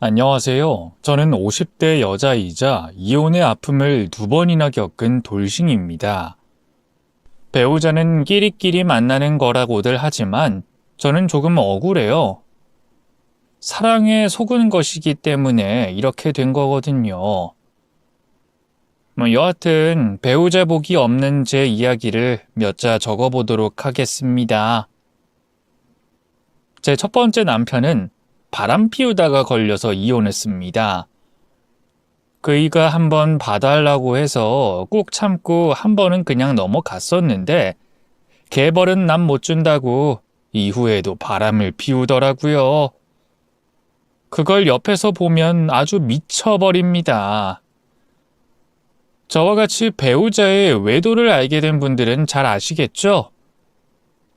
안녕하세요. 저는 50대 여자이자 이혼의 아픔을 2번이나 겪은 돌싱입니다. 배우자는 끼리끼리 만나는 거라고들 하지만 저는 조금 억울해요. 사랑에 속은 것이기 때문에 이렇게 된 거거든요. 여하튼 배우자 복이 없는 제 이야기를 몇 자 적어보도록 하겠습니다. 제 첫 번째 남편은 바람 피우다가 걸려서 이혼했습니다. 그이가 한번 봐달라고 해서 꾹 참고 한 번은 그냥 넘어갔었는데 개벌은 남 못 준다고 이후에도 바람을 피우더라고요. 그걸 옆에서 보면 아주 미쳐버립니다. 저와 같이 배우자의 외도를 알게 된 분들은 잘 아시겠죠?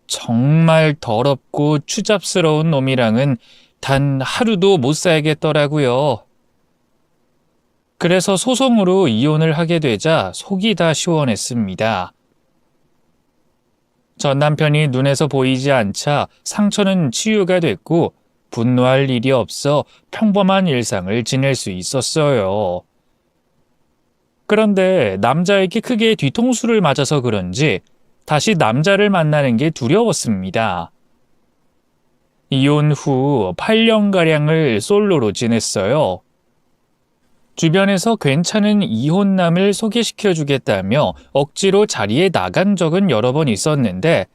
정말 더럽고 추잡스러운 놈이랑은 단 하루도 못 살겠더라고요. 그래서 소송으로 이혼을 하게 되자 속이 다 시원했습니다. 전 남편이 눈에서 보이지 않자 상처는 치유가 됐고 분노할 일이 없어 평범한 일상을 지낼 수 있었어요. 그런데 남자에게 크게 뒤통수를 맞아서 그런지 다시 남자를 만나는 게 두려웠습니다. 이혼 후 8년가량을 솔로로 지냈어요. 주변에서 괜찮은 이혼남을 소개시켜주겠다며 억지로 자리에 나간 적은 여러 번 있었는데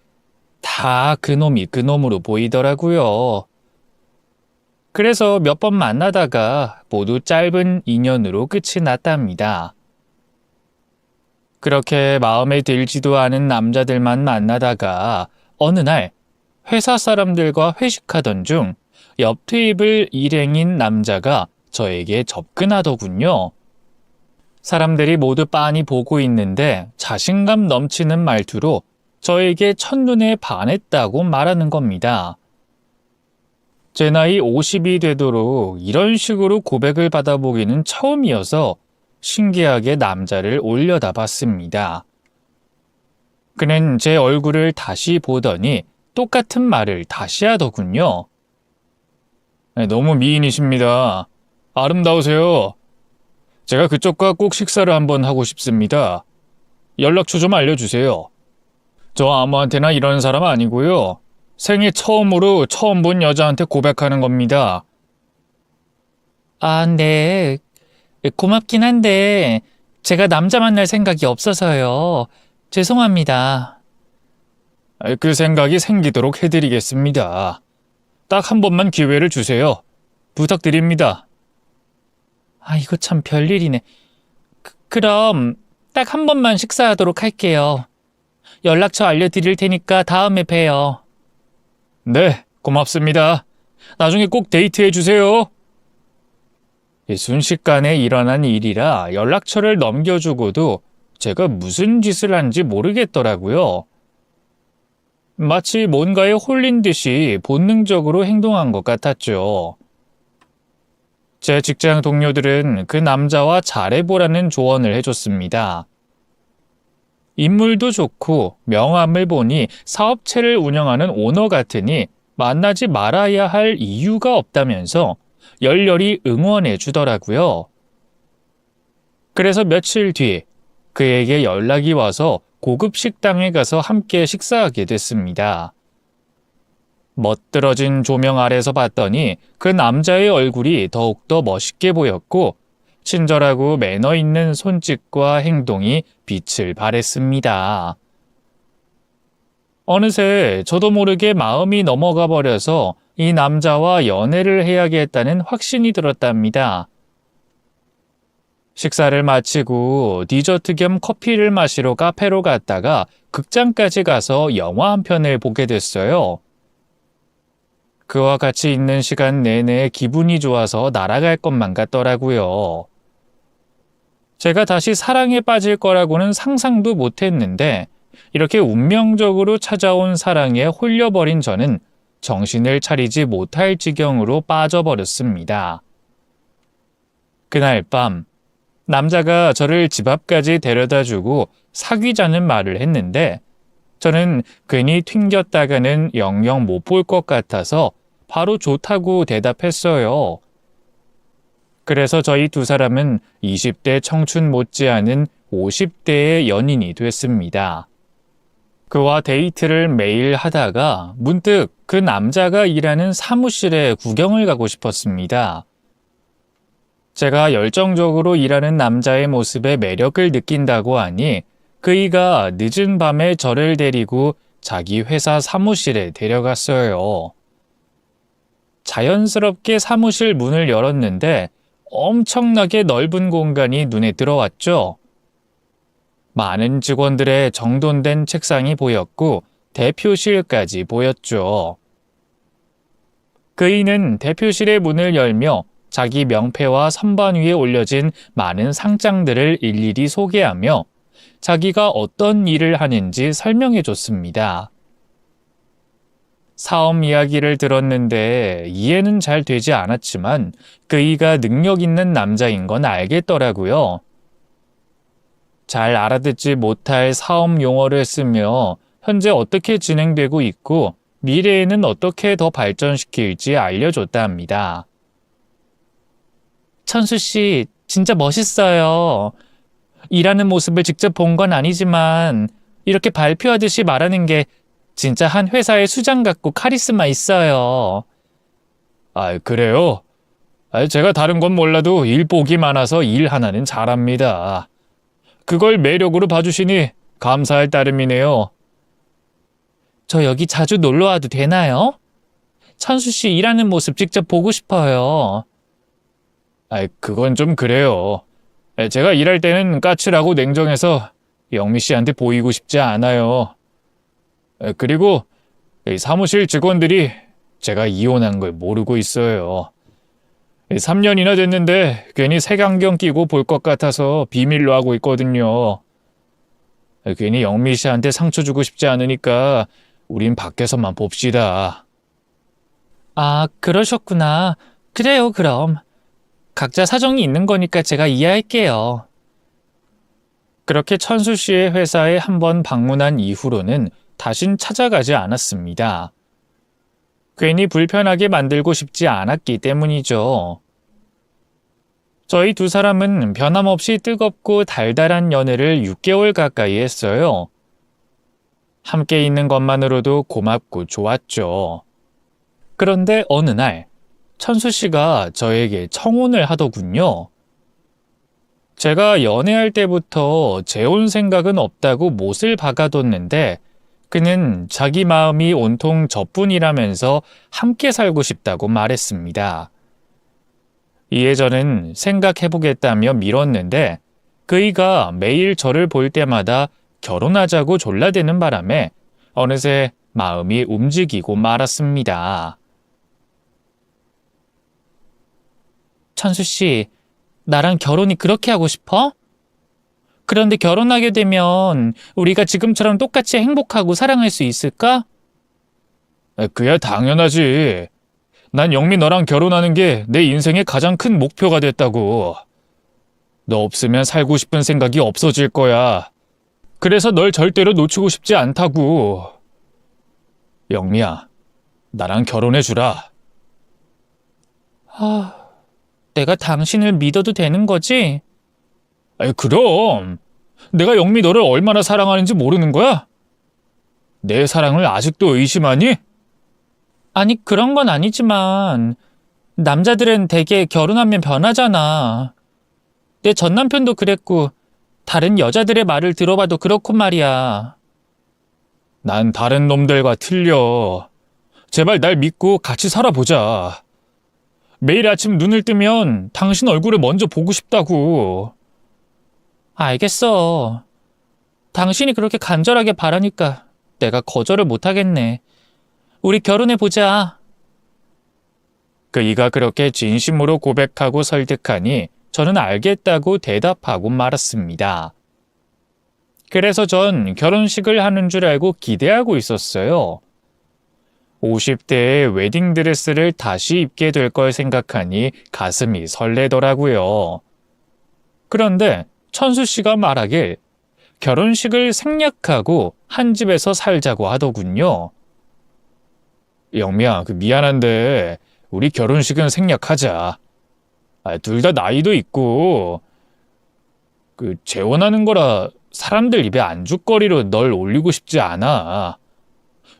다 그놈이 그놈으로 보이더라고요. 그래서 몇 번 만나다가 모두 짧은 인연으로 끝이 났답니다. 그렇게 마음에 들지도 않은 남자들만 만나다가 어느 날 회사 사람들과 회식하던 중 옆 테이블 일행인 남자가 저에게 접근하더군요. 사람들이 모두 빤히 보고 있는데 자신감 넘치는 말투로 저에게 첫눈에 반했다고 말하는 겁니다. 제 나이 50이 되도록 이런 식으로 고백을 받아보기는 처음이어서 신기하게 남자를 올려다봤습니다. 그는 제 얼굴을 다시 보더니 똑같은 말을 다시 하더군요. 너무 미인이십니다. 아름다우세요. 제가 그쪽과 꼭 식사를 한번 하고 싶습니다. 연락처 좀 알려주세요. 저 아무한테나 이런 사람 아니고요. 생애 처음으로 처음 본 여자한테 고백하는 겁니다. 네. 고맙긴 한데 제가 남자 만날 생각이 없어서요. 죄송합니다. 그 생각이 생기도록 해드리겠습니다. 딱 한 번만 기회를 주세요. 부탁드립니다. 이거 참 별일이네. 그럼 딱 한 번만 식사하도록 할게요. 연락처 알려드릴 테니까 다음에 봬요. 네, 고맙습니다. 나중에 꼭 데이트해 주세요. 순식간에 일어난 일이라 연락처를 넘겨주고도 제가 무슨 짓을 한지 모르겠더라고요. 마치 뭔가에 홀린 듯이 본능적으로 행동한 것 같았죠. 제 직장 동료들은 그 남자와 잘해보라는 조언을 해줬습니다. 인물도 좋고 명함을 보니 사업체를 운영하는 오너 같으니 만나지 말아야 할 이유가 없다면서 열렬히 응원해 주더라고요. 그래서 며칠 뒤 그에게 연락이 와서 고급 식당에 가서 함께 식사하게 됐습니다. 멋들어진 조명 아래서 봤더니 그 남자의 얼굴이 더욱더 멋있게 보였고 친절하고 매너 있는 손짓과 행동이 빛을 발했습니다. 어느새 저도 모르게 마음이 넘어가 버려서 이 남자와 연애를 해야겠다는 확신이 들었답니다. 식사를 마치고 디저트 겸 커피를 마시러 카페로 갔다가 극장까지 가서 영화 한 편을 보게 됐어요. 그와 같이 있는 시간 내내 기분이 좋아서 날아갈 것만 같더라고요. 제가 다시 사랑에 빠질 거라고는 상상도 못했는데 이렇게 운명적으로 찾아온 사랑에 홀려버린 저는 정신을 차리지 못할 지경으로 빠져버렸습니다. 그날 밤 남자가 저를 집 앞까지 데려다주고 사귀자는 말을 했는데 저는 괜히 튕겼다가는 영영 못 볼 것 같아서 바로 좋다고 대답했어요. 그래서 저희 두 사람은 20대 청춘 못지않은 50대의 연인이 됐습니다. 그와 데이트를 매일 하다가 문득 그 남자가 일하는 사무실에 구경을 가고 싶었습니다. 제가 열정적으로 일하는 남자의 모습에 매력을 느낀다고 하니 그이가 늦은 밤에 저를 데리고 자기 회사 사무실에 데려갔어요. 자연스럽게 사무실 문을 열었는데 엄청나게 넓은 공간이 눈에 들어왔죠. 많은 직원들의 정돈된 책상이 보였고 대표실까지 보였죠. 그이는 대표실의 문을 열며 자기 명패와 선반 위에 올려진 많은 상장들을 일일이 소개하며 자기가 어떤 일을 하는지 설명해 줬습니다. 사업 이야기를 들었는데 이해는 잘 되지 않았지만 그이가 능력 있는 남자인 건 알겠더라고요. 잘 알아듣지 못할 사업 용어를 쓰며 현재 어떻게 진행되고 있고 미래에는 어떻게 더 발전시킬지 알려줬다 합니다. 천수 씨, 진짜 멋있어요. 일하는 모습을 직접 본 건 아니지만 이렇게 발표하듯이 말하는 게 진짜 한 회사의 수장 같고 카리스마 있어요. 그래요? 제가 다른 건 몰라도 일복이 많아서 일 하나는 잘합니다. 그걸 매력으로 봐주시니 감사할 따름이네요. 저 여기 자주 놀러 와도 되나요? 천수 씨 일하는 모습 직접 보고 싶어요. 그건 좀 그래요. 제가 일할 때는 까칠하고 냉정해서 영미 씨한테 보이고 싶지 않아요. 그리고 사무실 직원들이 제가 이혼한 걸 모르고 있어요. 3년이나 됐는데 괜히 색안경 끼고 볼 것 같아서 비밀로 하고 있거든요. 괜히 영미 씨한테 상처 주고 싶지 않으니까 우린 밖에서만 봅시다. 그러셨구나. 그래요, 그럼. 각자 사정이 있는 거니까 제가 이해할게요. 그렇게 천수 씨의 회사에 한번 방문한 이후로는 다신 찾아가지 않았습니다. 괜히 불편하게 만들고 싶지 않았기 때문이죠. 저희 두 사람은 변함없이 뜨겁고 달달한 연애를 6개월 가까이 했어요. 함께 있는 것만으로도 고맙고 좋았죠. 그런데 어느 날 천수 씨가 저에게 청혼을 하더군요. 제가 연애할 때부터 재혼 생각은 없다고 못을 박아뒀는데 그는 자기 마음이 온통 저뿐이라면서 함께 살고 싶다고 말했습니다. 이에 저는 생각해보겠다며 미뤘는데 그이가 매일 저를 볼 때마다 결혼하자고 졸라대는 바람에 어느새 마음이 움직이고 말았습니다. 천수 씨, 나랑 결혼이 그렇게 하고 싶어? 그런데 결혼하게 되면 우리가 지금처럼 똑같이 행복하고 사랑할 수 있을까? 그야 당연하지. 난 영미 너랑 결혼하는 게 내 인생의 가장 큰 목표가 됐다고. 너 없으면 살고 싶은 생각이 없어질 거야. 그래서 널 절대로 놓치고 싶지 않다고. 영미야, 나랑 결혼해주라. 내가 당신을 믿어도 되는 거지? 그럼. 내가 영미 너를 얼마나 사랑하는지 모르는 거야? 내 사랑을 아직도 의심하니? 아니, 그런 건 아니지만 남자들은 대개 결혼하면 변하잖아. 내 전 남편도 그랬고 다른 여자들의 말을 들어봐도 그렇고 말이야. 난 다른 놈들과 틀려. 제발 날 믿고 같이 살아보자. 매일 아침 눈을 뜨면 당신 얼굴을 먼저 보고 싶다고. 알겠어. 당신이 그렇게 간절하게 바라니까 내가 거절을 못하겠네. 우리 결혼해보자. 그이가 그렇게 진심으로 고백하고 설득하니 저는 알겠다고 대답하고 말았습니다. 그래서 전 결혼식을 하는 줄 알고 기대하고 있었어요. 50대의 웨딩드레스를 다시 입게 될 걸 생각하니 가슴이 설레더라고요. 그런데 천수 씨가 말하길 결혼식을 생략하고 한 집에서 살자고 하더군요. 영미야, 미안한데 우리 결혼식은 생략하자. 둘 다 나이도 있고, 재혼하는 거라 사람들 입에 안주거리로 널 올리고 싶지 않아.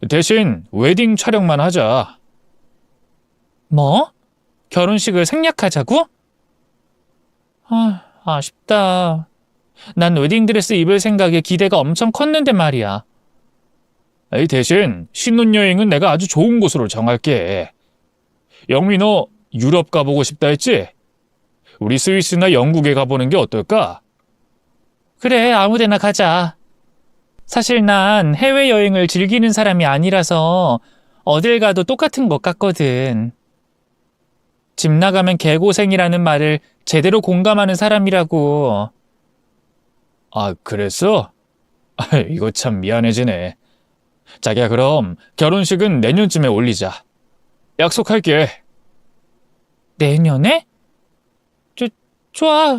대신 웨딩 촬영만 하자. 뭐? 결혼식을 생략하자고? 아쉽다. 난 웨딩드레스 입을 생각에 기대가 엄청 컸는데 말이야. 대신 신혼여행은 내가 아주 좋은 곳으로 정할게. 영미, 너 유럽 가보고 싶다 했지? 우리 스위스나 영국에 가보는 게 어떨까? 그래, 아무데나 가자. 사실 난 해외여행을 즐기는 사람이 아니라서 어딜 가도 똑같은 것 같거든. 집 나가면 개고생이라는 말을 제대로 공감하는 사람이라고. 그랬어? 이거 참 미안해지네. 자기야, 그럼 결혼식은 내년쯤에 올리자. 약속할게. 내년에? 좋아.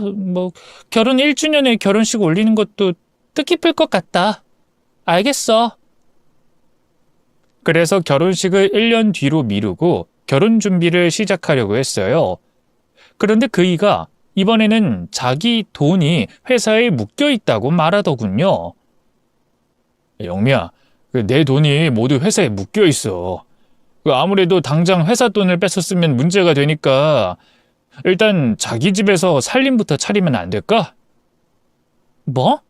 결혼 1주년에 결혼식 올리는 것도 뜻깊을 것 같다. 알겠어. 그래서 결혼식을 1년 뒤로 미루고 결혼 준비를 시작하려고 했어요. 그런데 그이가 이번에는 자기 돈이 회사에 묶여 있다고 말하더군요. 영미야, 내 돈이 모두 회사에 묶여 있어. 아무래도 당장 회사 돈을 뺏었으면 문제가 되니까 일단 자기 집에서 살림부터 차리면 안 될까? 뭐?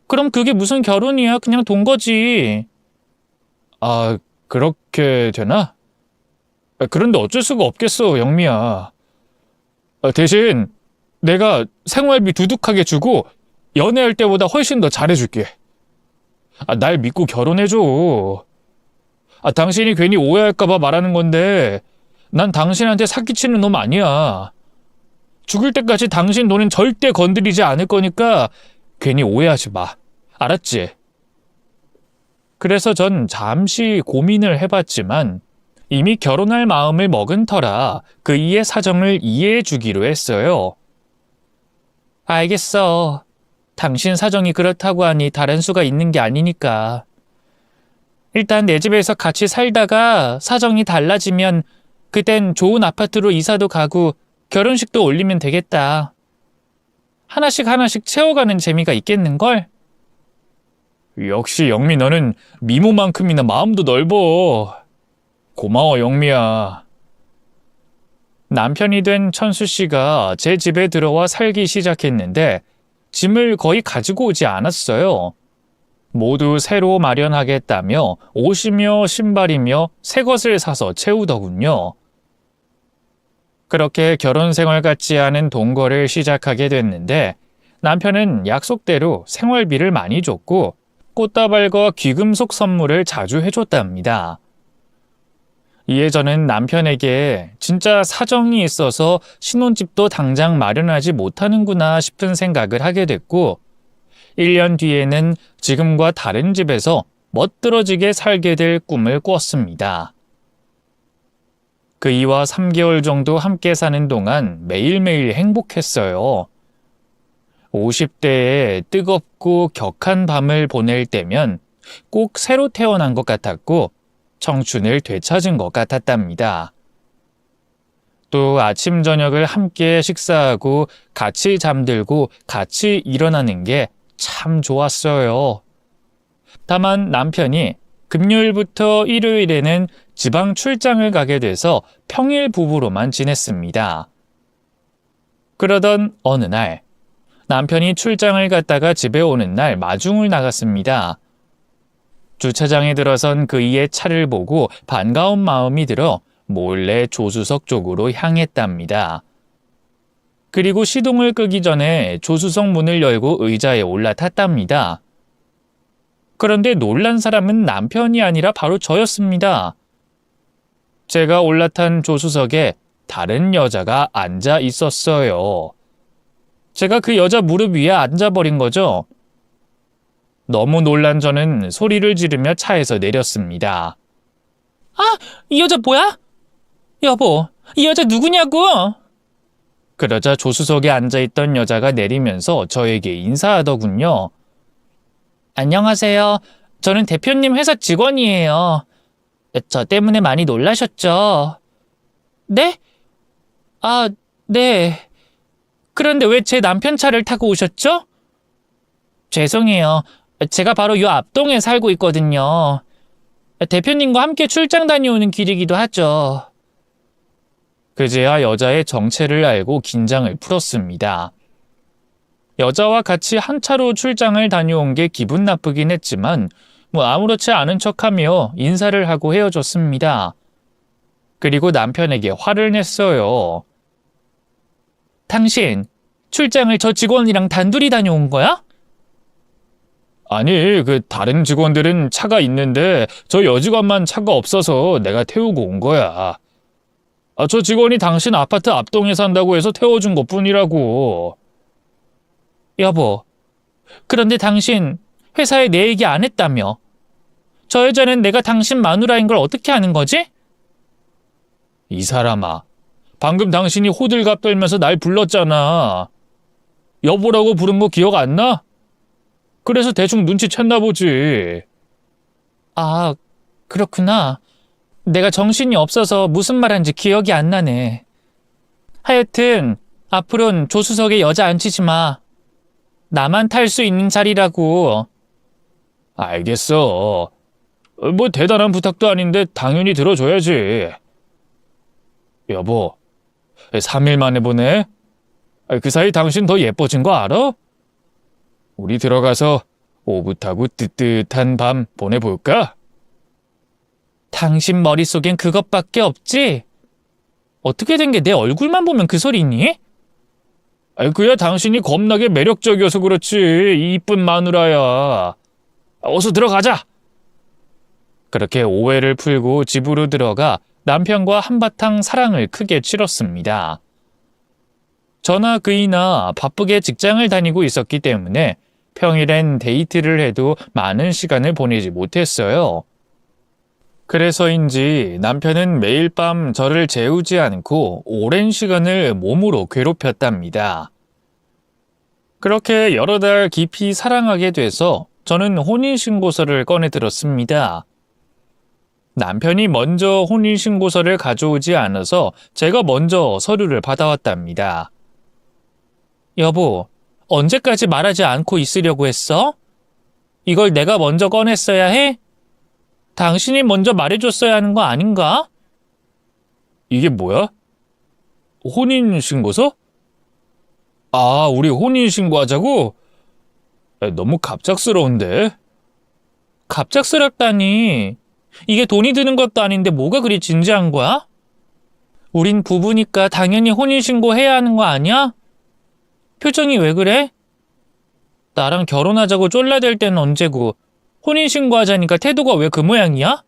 그럼 그게 무슨 결혼이야? 그냥 돈 거지. 그렇게 되나? 그런데 어쩔 수가 없겠어, 영미야. 대신 내가 생활비 두둑하게 주고 연애할 때보다 훨씬 더 잘해줄게. 날 믿고 결혼해줘. 당신이 괜히 오해할까봐 말하는 건데 난 당신한테 사기치는 놈 아니야. 죽을 때까지 당신 돈은 절대 건드리지 않을 거니까 괜히 오해하지 마. 알았지? 그래서 전 잠시 고민을 해봤지만 이미 결혼할 마음을 먹은 터라 그이의 사정을 이해해 주기로 했어요. 알겠어. 당신 사정이 그렇다고 하니 다른 수가 있는 게 아니니까. 일단 내 집에서 같이 살다가 사정이 달라지면 그땐 좋은 아파트로 이사도 가고 결혼식도 올리면 되겠다. 하나씩 하나씩 채워가는 재미가 있겠는걸? 역시 영미, 너는 미모만큼이나 마음도 넓어. 고마워, 영미야. 남편이 된 천수 씨가 제 집에 들어와 살기 시작했는데 짐을 거의 가지고 오지 않았어요. 모두 새로 마련하겠다며 옷이며 신발이며 새 것을 사서 채우더군요. 그렇게 결혼 생활 같지 않은 동거를 시작하게 됐는데 남편은 약속대로 생활비를 많이 줬고 꽃다발과 귀금속 선물을 자주 해줬답니다. 이에 저는 남편에게 진짜 사정이 있어서 신혼집도 당장 마련하지 못하는구나 싶은 생각을 하게 됐고 1년 뒤에는 지금과 다른 집에서 멋들어지게 살게 될 꿈을 꿨습니다. 그이와 3개월 정도 함께 사는 동안 매일매일 행복했어요. 50대에 뜨겁고 격한 밤을 보낼 때면 꼭 새로 태어난 것 같았고 청춘을 되찾은 것 같았답니다. 또 아침 저녁을 함께 식사하고 같이 잠들고 같이 일어나는 게 참 좋았어요. 다만 남편이 금요일부터 일요일에는 지방 출장을 가게 돼서 평일 부부로만 지냈습니다. 그러던 어느 날 남편이 출장을 갔다가 집에 오는 날 마중을 나갔습니다. 주차장에 들어선 그이의 차를 보고 반가운 마음이 들어 몰래 조수석 쪽으로 향했답니다. 그리고 시동을 끄기 전에 조수석 문을 열고 의자에 올라탔답니다. 그런데 놀란 사람은 남편이 아니라 바로 저였습니다. 제가 올라탄 조수석에 다른 여자가 앉아 있었어요. 제가 그 여자 무릎 위에 앉아버린 거죠. 너무 놀란 저는 소리를 지르며 차에서 내렸습니다. 이 여자 뭐야? 여보, 이 여자 누구냐고? 그러자 조수석에 앉아있던 여자가 내리면서 저에게 인사하더군요. 안녕하세요. 저는 대표님 회사 직원이에요. 저 때문에 많이 놀라셨죠? 네? 네. 그런데 왜 제 남편 차를 타고 오셨죠? 죄송해요. 제가 바로 요 앞동에 살고 있거든요. 대표님과 함께 출장 다녀오는 길이기도 하죠. 그제야 여자의 정체를 알고 긴장을 풀었습니다. 여자와 같이 한 차로 출장을 다녀온 게 기분 나쁘긴 했지만 아무렇지 않은 척하며 인사를 하고 헤어졌습니다. 그리고 남편에게 화를 냈어요. 당신, 출장을 저 직원이랑 단둘이 다녀온 거야? 아니, 다른 직원들은 차가 있는데 저 여직원만 차가 없어서 내가 태우고 온 거야. 저 직원이 당신 아파트 앞동에 산다고 해서 태워준 것뿐이라고. 여보, 그런데 당신 회사에 내 얘기 안 했다며. 저 여자는 내가 당신 마누라인 걸 어떻게 아는 거지? 이 사람아, 방금 당신이 호들갑 떨면서 날 불렀잖아. 여보라고 부른 거 기억 안 나? 그래서 대충 눈치챘나 보지. 아, 그렇구나. 내가 정신이 없어서 무슨 말한지 기억이 안 나네. 하여튼 앞으론 조수석에 여자 앉히지 마. 나만 탈 수 있는 자리라고. 알겠어. 뭐 대단한 부탁도 아닌데 당연히 들어줘야지. 여보, 3일 만에 보네? 그 사이 당신 더 예뻐진 거 알아? 우리 들어가서 오붓하고 뜨뜻한 밤 보내볼까? 당신 머릿속엔 그것밖에 없지? 어떻게 된 게 내 얼굴만 보면 그 소리니? 그야 당신이 겁나게 매력적이어서 그렇지. 이쁜 마누라야. 어서 들어가자. 그렇게 오해를 풀고 집으로 들어가 남편과 한바탕 사랑을 크게 치렀습니다. 저나 그이나 바쁘게 직장을 다니고 있었기 때문에 평일엔 데이트를 해도 많은 시간을 보내지 못했어요. 그래서인지 남편은 매일 밤 저를 재우지 않고 오랜 시간을 몸으로 괴롭혔답니다. 그렇게 여러 달 깊이 사랑하게 돼서 저는 혼인신고서를 꺼내들었습니다. 남편이 먼저 혼인신고서를 가져오지 않아서 제가 먼저 서류를 받아왔답니다. 여보, 언제까지 말하지 않고 있으려고 했어? 이걸 내가 먼저 꺼냈어야 해? 당신이 먼저 말해줬어야 하는 거 아닌가? 이게 뭐야? 혼인신고서? 아, 우리 혼인신고하자고? 너무 갑작스러운데? 갑작스럽다니. 이게 돈이 드는 것도 아닌데 뭐가 그리 진지한 거야? 우린 부부니까 당연히 혼인신고 해야 하는 거 아니야? 표정이 왜 그래? 나랑 결혼하자고 쫄라댈 때는 언제고 혼인신고 하자니까 태도가 왜 그 모양이야?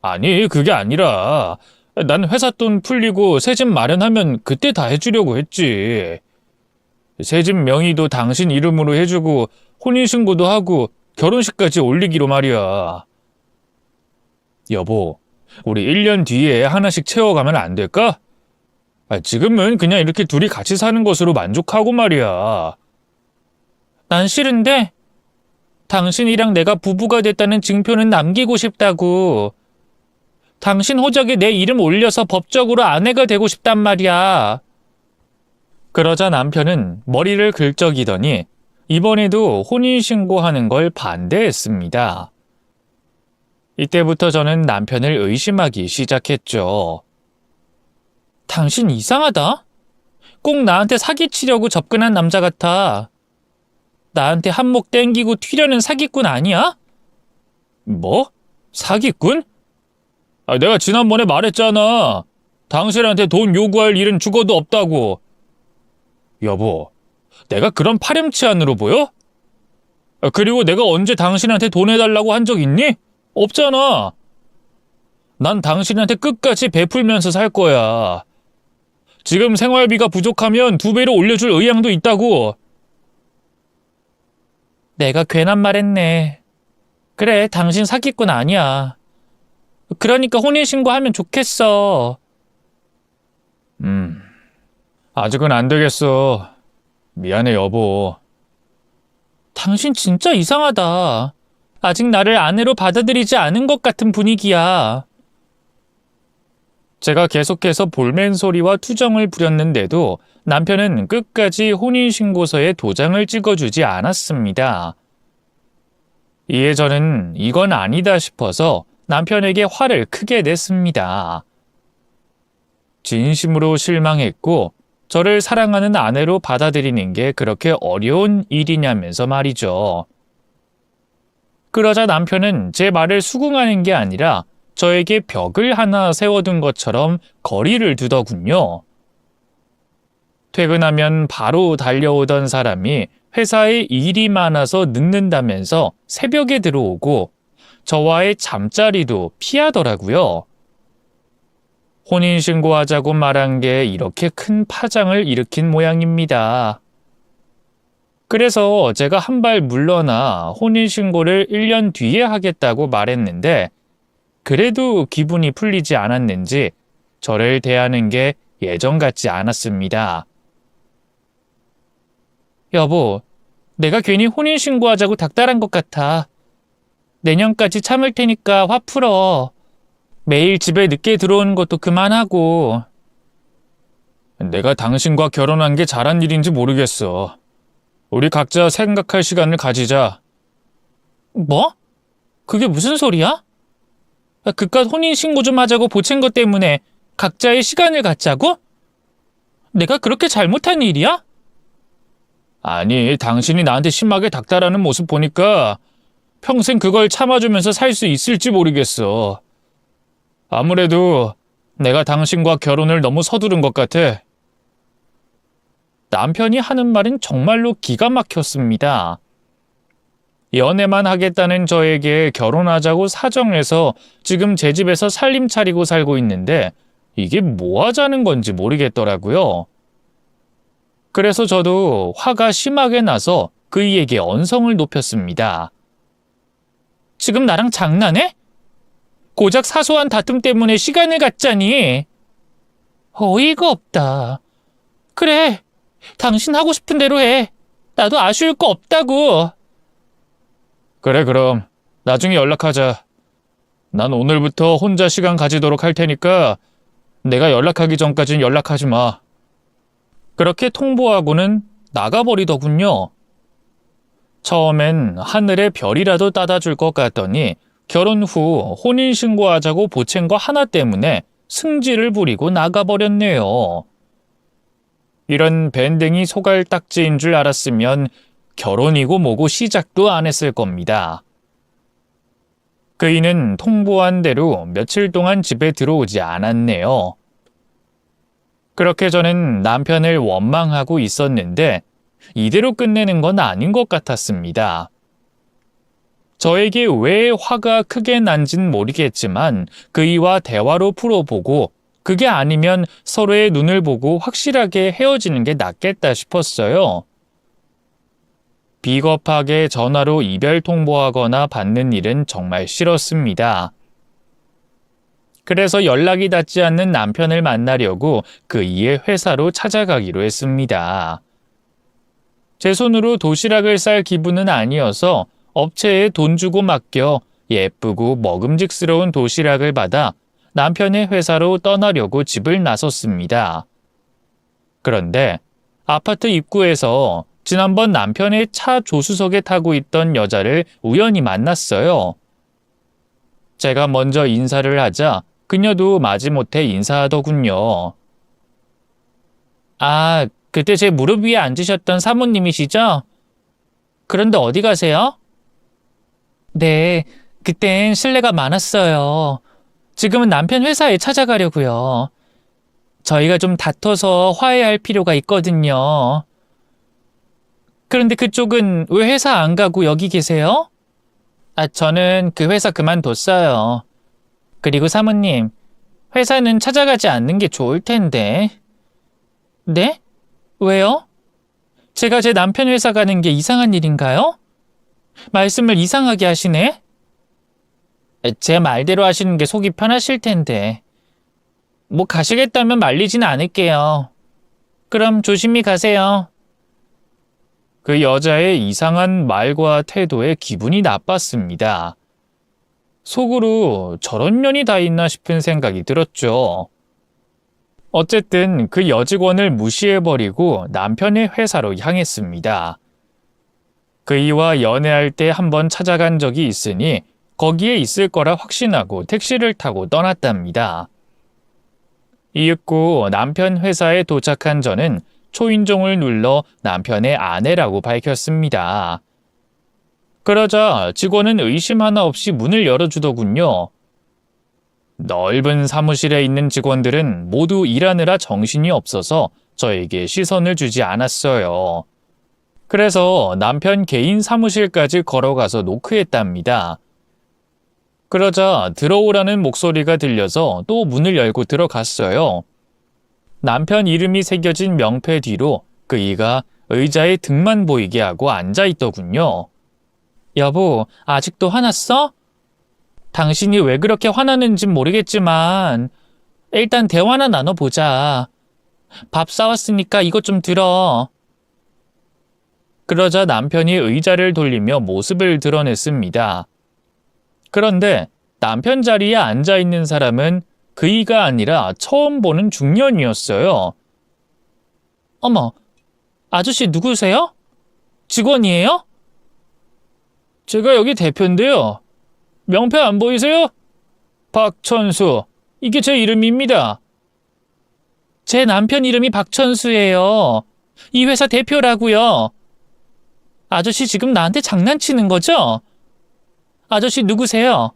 아니, 그게 아니라 난 회사 돈 풀리고 새 집 마련하면 그때 다 해주려고 했지. 새 집 명의도 당신 이름으로 해주고 혼인신고도 하고 결혼식까지 올리기로 말이야. 여보, 우리 1년 뒤에 하나씩 채워가면 안 될까? 지금은 그냥 이렇게 둘이 같이 사는 것으로 만족하고 말이야. 난 싫은데 당신이랑 내가 부부가 됐다는 증표는 남기고 싶다고. 당신 호적에 내 이름 올려서 법적으로 아내가 되고 싶단 말이야. 그러자 남편은 머리를 긁적이더니 이번에도 혼인신고하는 걸 반대했습니다. 이때부터 저는 남편을 의심하기 시작했죠. 당신 이상하다. 꼭 나한테 사기치려고 접근한 남자 같아. 나한테 한몫 땡기고 튀려는 사기꾼 아니야? 뭐? 사기꾼? 내가 지난번에 말했잖아. 당신한테 돈 요구할 일은 죽어도 없다고. 여보, 내가 그런 파렴치한으로 보여? 그리고 내가 언제 당신한테 돈 해달라고 한 적 있니? 없잖아. 난 당신한테 끝까지 베풀면서 살 거야. 지금 생활비가 부족하면 2배로 올려줄 의향도 있다고. 내가 괜한 말 했네. 그래, 당신 사기꾼 아니야. 그러니까 혼인신고하면 좋겠어. 아직은 안 되겠어. 미안해, 여보. 당신 진짜 이상하다. 아직 나를 아내로 받아들이지 않은 것 같은 분위기야. 제가 계속해서 볼멘 소리와 투정을 부렸는데도 남편은 끝까지 혼인신고서에 도장을 찍어주지 않았습니다. 이에 저는 이건 아니다 싶어서 남편에게 화를 크게 냈습니다. 진심으로 실망했고 저를 사랑하는 아내로 받아들이는 게 그렇게 어려운 일이냐면서 말이죠. 그러자 남편은 제 말을 수긍하는 게 아니라 저에게 벽을 하나 세워둔 것처럼 거리를 두더군요. 퇴근하면 바로 달려오던 사람이 회사에 일이 많아서 늦는다면서 새벽에 들어오고 저와의 잠자리도 피하더라고요. 혼인신고하자고 말한 게 이렇게 큰 파장을 일으킨 모양입니다. 그래서 제가 한 발 물러나 혼인신고를 1년 뒤에 하겠다고 말했는데 그래도 기분이 풀리지 않았는지 저를 대하는 게 예전 같지 않았습니다. 여보, 내가 괜히 혼인신고하자고 닥달한 것 같아. 내년까지 참을 테니까 화 풀어. 매일 집에 늦게 들어오는 것도 그만하고. 내가 당신과 결혼한 게 잘한 일인지 모르겠어. 우리 각자 생각할 시간을 가지자. 뭐? 그게 무슨 소리야? 그깟 혼인신고 좀 하자고 보챈 것 때문에 각자의 시간을 갖자고? 내가 그렇게 잘못한 일이야? 아니, 당신이 나한테 심하게 닥달하는 모습 보니까 평생 그걸 참아주면서 살 수 있을지 모르겠어. 아무래도 내가 당신과 결혼을 너무 서두른 것 같아. 남편이 하는 말은 정말로 기가 막혔습니다. 연애만 하겠다는 저에게 결혼하자고 사정해서 지금 제 집에서 살림 차리고 살고 있는데 이게 뭐 하자는 건지 모르겠더라고요. 그래서 저도 화가 심하게 나서 그이에게 언성을 높였습니다. 지금 나랑 장난해? 고작 사소한 다툼 때문에 시간을 갖자니. 어이가 없다. 그래, 당신 하고 싶은 대로 해. 나도 아쉬울 거 없다고. 그래, 그럼 나중에 연락하자. 난 오늘부터 혼자 시간 가지도록 할 테니까 내가 연락하기 전까진 연락하지 마. 그렇게 통보하고는 나가버리더군요. 처음엔 하늘에 별이라도 따다 줄 것 같더니 결혼 후 혼인신고하자고 보챈 거 하나 때문에 승질을 부리고 나가버렸네요. 이런 밴댕이 소갈딱지인 줄 알았으면 결혼이고 뭐고 시작도 안 했을 겁니다. 그이는 통보한 대로 며칠 동안 집에 들어오지 않았네요. 그렇게 저는 남편을 원망하고 있었는데 이대로 끝내는 건 아닌 것 같았습니다. 저에게 왜 화가 크게 난진 모르겠지만 그이와 대화로 풀어보고 그게 아니면 서로의 눈을 보고 확실하게 헤어지는 게 낫겠다 싶었어요. 비겁하게 전화로 이별 통보하거나 받는 일은 정말 싫었습니다. 그래서 연락이 닿지 않는 남편을 만나려고 그이의 회사로 찾아가기로 했습니다. 제 손으로 도시락을 쌀 기분은 아니어서 업체에 돈 주고 맡겨 예쁘고 먹음직스러운 도시락을 받아 남편의 회사로 떠나려고 집을 나섰습니다. 그런데 아파트 입구에서 지난번 남편의 차 조수석에 타고 있던 여자를 우연히 만났어요. 제가 먼저 인사를 하자 그녀도 마지못해 인사하더군요. 아, 그때 제 무릎 위에 앉으셨던 사모님이시죠? 그런데 어디 가세요? 네, 그땐 실례가 많았어요. 지금은 남편 회사에 찾아가려고요. 저희가 좀 다퉈서 화해할 필요가 있거든요. 그런데 그쪽은 왜 회사 안 가고 여기 계세요? 저는 그 회사 그만뒀어요. 그리고 사모님, 회사는 찾아가지 않는 게 좋을 텐데. 네? 왜요? 제가 제 남편 회사 가는 게 이상한 일인가요? 말씀을 이상하게 하시네? 제 말대로 하시는 게 속이 편하실 텐데. 뭐 가시겠다면 말리진 않을게요. 그럼 조심히 가세요. 그 여자의 이상한 말과 태도에 기분이 나빴습니다. 속으로 저런 면이 다 있나 싶은 생각이 들었죠. 어쨌든 그 여직원을 무시해버리고 남편의 회사로 향했습니다. 그이와 연애할 때 한번 찾아간 적이 있으니 거기에 있을 거라 확신하고 택시를 타고 떠났답니다. 이윽고 남편 회사에 도착한 저는 초인종을 눌러 남편의 아내라고 밝혔습니다. 그러자 직원은 의심 하나 없이 문을 열어주더군요. 넓은 사무실에 있는 직원들은 모두 일하느라 정신이 없어서 저에게 시선을 주지 않았어요. 그래서 남편 개인 사무실까지 걸어가서 노크했답니다. 그러자 들어오라는 목소리가 들려서 또 문을 열고 들어갔어요. 남편 이름이 새겨진 명패 뒤로 그이가 의자에 등만 보이게 하고 앉아있더군요. 여보, 아직도 화났어? 당신이 왜 그렇게 화나는진 모르겠지만 일단 대화나 나눠보자. 밥 사왔으니까 이것 좀 들어. 그러자 남편이 의자를 돌리며 모습을 드러냈습니다. 그런데 남편 자리에 앉아있는 사람은 그이가 아니라 처음 보는 중년이었어요. 어머, 아저씨 누구세요? 직원이에요? 제가 여기 대표인데요. 명패 안 보이세요? 박천수. 이게 제 이름입니다. 제 남편 이름이 박천수예요. 이 회사 대표라고요. 아저씨 지금 나한테 장난치는 거죠? 아저씨 누구세요?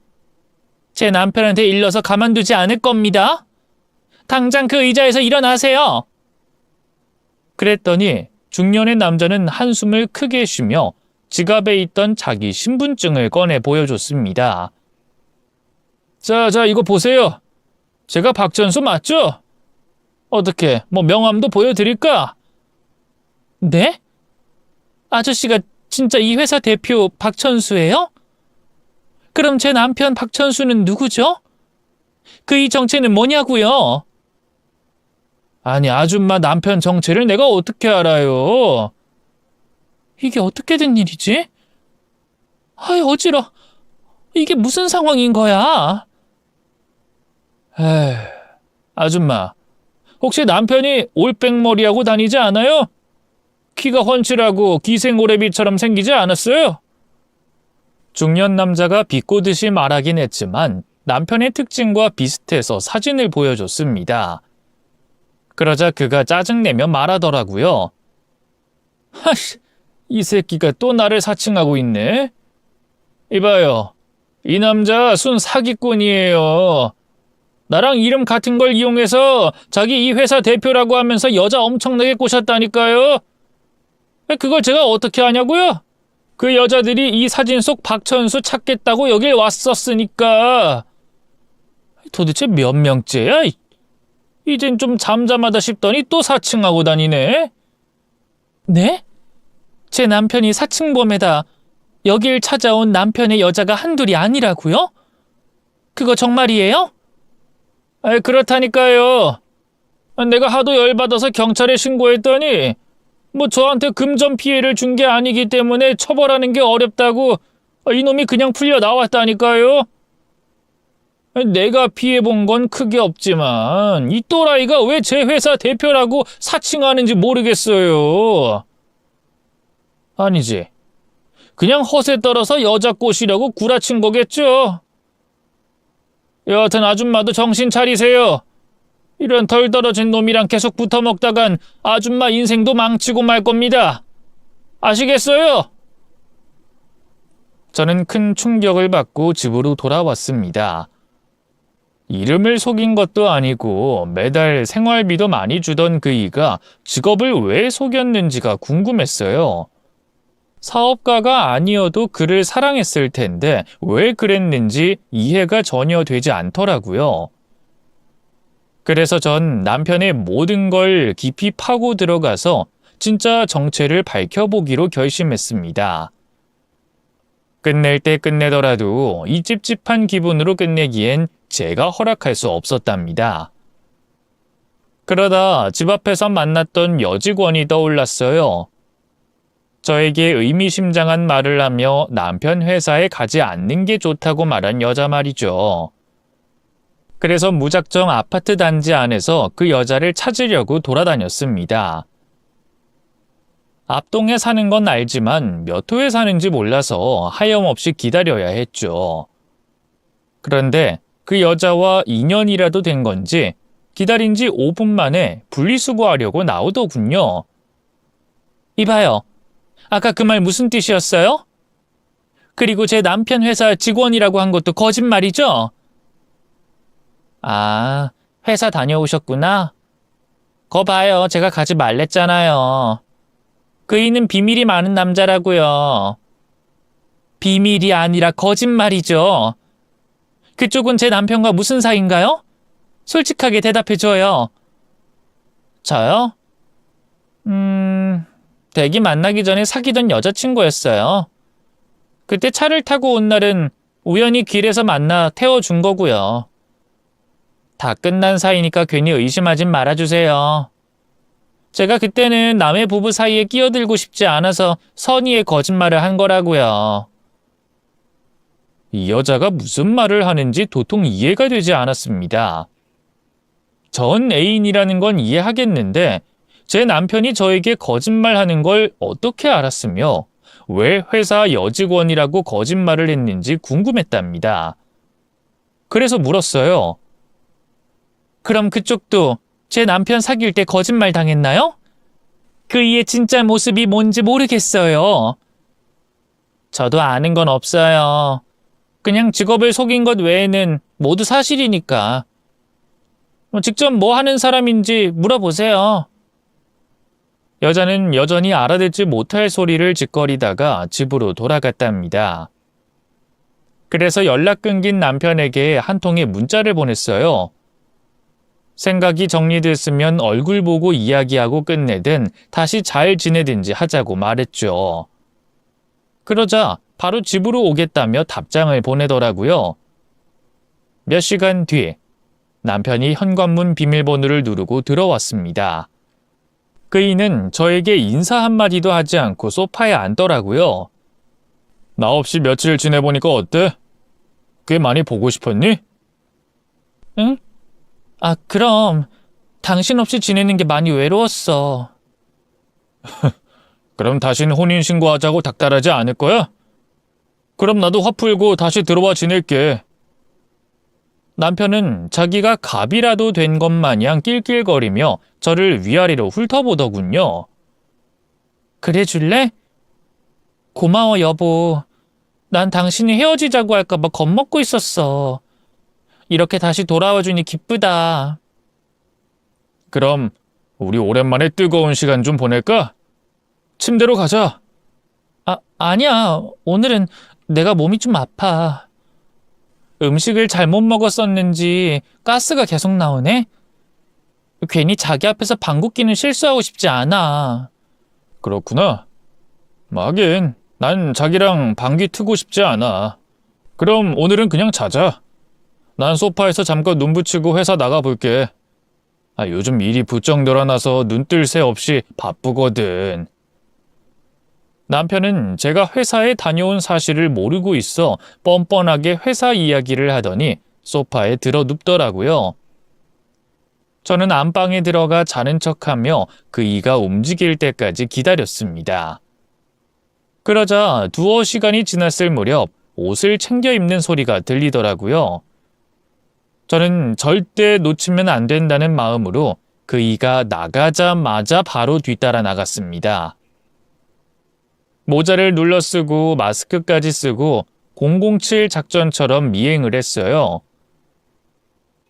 제 남편한테 일러서 가만두지 않을 겁니다. 당장 그 의자에서 일어나세요. 그랬더니 중년의 남자는 한숨을 크게 쉬며 지갑에 있던 자기 신분증을 꺼내 보여줬습니다. 자, 이거 보세요. 제가 박천수 맞죠? 어떻게, 명함도 보여드릴까? 네? 아저씨가 진짜 이 회사 대표 박천수예요? 그럼 제 남편 박천수는 누구죠? 그이 정체는 뭐냐고요? 아니, 아줌마 남편 정체를 내가 어떻게 알아요? 이게 어떻게 된 일이지? 아이, 어지러. 이게 무슨 상황인 거야? 에휴, 아줌마, 혹시 남편이 올백머리하고 다니지 않아요? 키가 훤칠하고 기생오래비처럼 생기지 않았어요? 중년 남자가 비꼬듯이 말하긴 했지만 남편의 특징과 비슷해서 사진을 보여줬습니다. 그러자 그가 짜증내며 말하더라고요. 하씨, 이 새끼가 또 나를 사칭하고 있네. 이봐요, 이 남자 순 사기꾼이에요. 나랑 이름 같은 걸 이용해서 자기 이 회사 대표라고 하면서 여자 엄청나게 꼬셨다니까요. 그걸 제가 어떻게 아냐고요? 그 여자들이 이 사진 속 박천수 찾겠다고 여길 왔었으니까. 도대체 몇 명째야? 이젠 좀 잠잠하다 싶더니 또 사칭하고 다니네. 네? 제 남편이 사칭범에다 여길 찾아온 남편의 여자가 한둘이 아니라고요? 그거 정말이에요? 그렇다니까요. 내가 하도 열받아서 경찰에 신고했더니 저한테 금전 피해를 준 게 아니기 때문에 처벌하는 게 어렵다고 이놈이 그냥 풀려 나왔다니까요. 내가 피해본 건 크게 없지만 이 또라이가 왜 제 회사 대표라고 사칭하는지 모르겠어요. 아니지. 그냥 허세 떨어서 여자 꼬시려고 구라친 거겠죠. 여하튼 아줌마도 정신 차리세요. 이런 덜 떨어진 놈이랑 계속 붙어먹다간 아줌마 인생도 망치고 말 겁니다. 아시겠어요? 저는 큰 충격을 받고 집으로 돌아왔습니다. 이름을 속인 것도 아니고 매달 생활비도 많이 주던 그이가 직업을 왜 속였는지가 궁금했어요. 사업가가 아니어도 그를 사랑했을 텐데 왜 그랬는지 이해가 전혀 되지 않더라고요. 그래서 전 남편의 모든 걸 깊이 파고 들어가서 진짜 정체를 밝혀보기로 결심했습니다. 끝낼 때 끝내더라도 이 찝찝한 기분으로 끝내기엔 제가 허락할 수 없었답니다. 그러다 집 앞에서 만났던 여직원이 떠올랐어요. 저에게 의미심장한 말을 하며 남편 회사에 가지 않는 게 좋다고 말한 여자 말이죠. 그래서 무작정 아파트 단지 안에서 그 여자를 찾으려고 돌아다녔습니다. 앞동에 사는 건 알지만 몇 호에 사는지 몰라서 하염없이 기다려야 했죠. 그런데 그 여자와 인연이라도 된 건지 기다린 지 5분 만에 분리수거하려고 나오더군요. 이봐요. 아까 그 말 무슨 뜻이었어요? 그리고 제 남편 회사 직원이라고 한 것도 거짓말이죠? 아, 회사 다녀오셨구나. 거 봐요. 제가 가지 말랬잖아요. 그이는 비밀이 많은 남자라고요. 비밀이 아니라 거짓말이죠. 그쪽은 제 남편과 무슨 사이인가요? 솔직하게 대답해줘요. 저요? 댁이 만나기 전에 사귀던 여자친구였어요. 그때 차를 타고 온 날은 우연히 길에서 만나 태워준 거고요. 다 끝난 사이니까 괜히 의심하진 말아주세요. 제가 그때는 남의 부부 사이에 끼어들고 싶지 않아서 선의의 거짓말을 한 거라고요. 이 여자가 무슨 말을 하는지 도통 이해가 되지 않았습니다. 전 애인이라는 건 이해하겠는데 제 남편이 저에게 거짓말하는 걸 어떻게 알았으며 왜 회사 여직원이라고 거짓말을 했는지 궁금했답니다. 그래서 물었어요. 그럼 그쪽도 제 남편 사귈 때 거짓말 당했나요? 그이의 진짜 모습이 뭔지 모르겠어요. 저도 아는 건 없어요. 그냥 직업을 속인 것 외에는 모두 사실이니까. 직접 뭐 하는 사람인지 물어보세요. 여자는 여전히 알아듣지 못할 소리를 짓거리다가 집으로 돌아갔답니다. 그래서 연락 끊긴 남편에게 한 통의 문자를 보냈어요. 생각이 정리됐으면 얼굴 보고 이야기하고 끝내든 다시 잘 지내든지 하자고 말했죠. 그러자 바로 집으로 오겠다며 답장을 보내더라고요. 몇 시간 뒤 남편이 현관문 비밀번호를 누르고 들어왔습니다. 그이는 저에게 인사 한마디도 하지 않고 소파에 앉더라고요. 나 없이 며칠 지내보니까 어때? 꽤 많이 보고 싶었니? 응? 아, 그럼 당신 없이 지내는 게 많이 외로웠어. 그럼 다시는 혼인신고하자고 닥달하지 않을 거야? 그럼 나도 화 풀고 다시 들어와 지낼게. 남편은 자기가 갑이라도 된 것 마냥 낄낄거리며 저를 위아래로 훑어보더군요. 그래 줄래? 고마워 여보. 난 당신이 헤어지자고 할까봐 겁먹고 있었어. 이렇게 다시 돌아와주니 기쁘다. 그럼 우리 오랜만에 뜨거운 시간 좀 보낼까? 침대로 가자. 아니야. 오늘은 내가 몸이 좀 아파. 음식을 잘못 먹었었는지 가스가 계속 나오네? 괜히 자기 앞에서 방귀 뀌는 실수하고 싶지 않아. 그렇구나. 하긴 난 자기랑 방귀 트고 싶지 않아. 그럼 오늘은 그냥 자자. 난 소파에서 잠깐 눈 붙이고 회사 나가볼게. 요즘 일이 부쩍 늘어나서 눈 뜰 새 없이 바쁘거든. 남편은 제가 회사에 다녀온 사실을 모르고 있어 뻔뻔하게 회사 이야기를 하더니 소파에 들어 눕더라고요. 저는 안방에 들어가 자는 척하며 그이가 움직일 때까지 기다렸습니다. 그러자 두어 시간이 지났을 무렵 옷을 챙겨 입는 소리가 들리더라고요. 저는 절대 놓치면 안 된다는 마음으로 그이가 나가자마자 바로 뒤따라 나갔습니다. 모자를 눌러 쓰고 마스크까지 쓰고 007 작전처럼 미행을 했어요.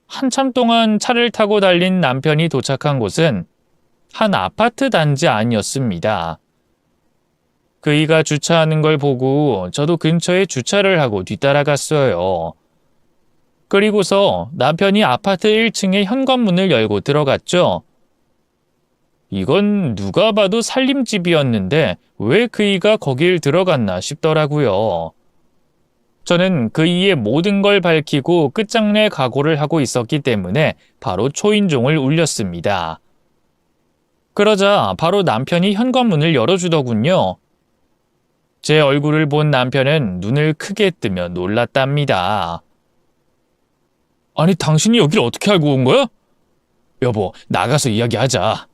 한참 동안 차를 타고 달린 남편이 도착한 곳은 한 아파트 단지 안이었습니다. 그이가 주차하는 걸 보고 저도 근처에 주차를 하고 뒤따라갔어요. 그리고서 남편이 아파트 1층의 현관문을 열고 들어갔죠. 이건 누가 봐도 살림집이었는데 왜 그이가 거길 들어갔나 싶더라고요. 저는 그이의 모든 걸 밝히고 끝장낼 각오를 하고 있었기 때문에 바로 초인종을 울렸습니다. 그러자 바로 남편이 현관문을 열어주더군요. 제 얼굴을 본 남편은 눈을 크게 뜨며 놀랐답니다. 아니, 당신이 여길 어떻게 알고 온 거야? 여보, 나가서 이야기하자.